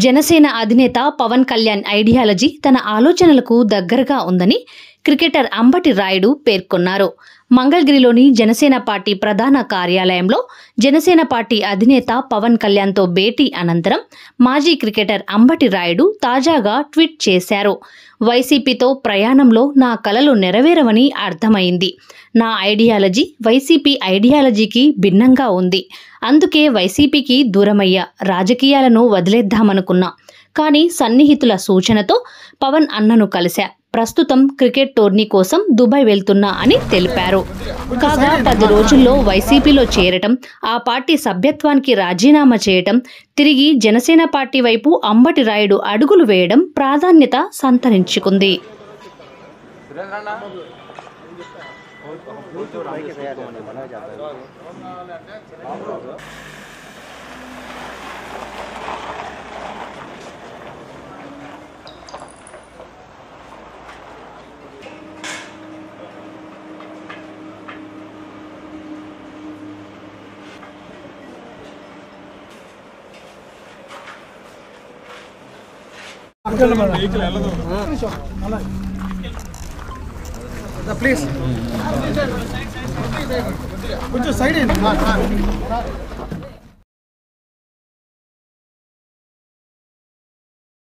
జనసేన అధినేత పవన్ కళ్యాణ్ ఐడియాలజీ తన ఆలోచనలకు దగ్గరగా ఉందని క్రికెటర్ అంబటి రాయుడు పేర్కొన్నారు. మంగళగిరిలోని జనసేన పార్టీ ప్రధాన కార్యాలయంలో జనసేన పార్టీ అధినేత పవన్ కళ్యాణ్తో భేటీ అనంతరం మాజీ క్రికెటర్ అంబటి రాయుడు తాజాగా ట్వీట్ చేశారు. వైసీపీతో ప్రయాణంలో నా కలలు నెరవేరవని అర్థమైంది. నా ఐడియాలజీ వైసీపీ ఐడియాలజీకి భిన్నంగా ఉంది. అందుకే వైసీపీకి దూరమయ్యా. రాజకీయాలను వదిలేద్దామనుకున్నా. కానీ సన్నిహితుల సూచనతో పవన్ అన్నను కలిశా. ప్రస్తుతం క్రికెట్ టోర్నీ కోసం దుబాయ్ వెళ్తున్నా అని తెలిపారు. కాగా 10 రోజుల్లో వైసీపీలో చేరటం, ఆ పార్టీ సభ్యత్వానికి రాజీనామా చేయటం, తిరిగి జనసేన పార్టీ వైపు అంబటి రాయుడు అడుగులు వేయడం ప్రాధాన్యత సంతరించుకుంది. Please. Put your side in.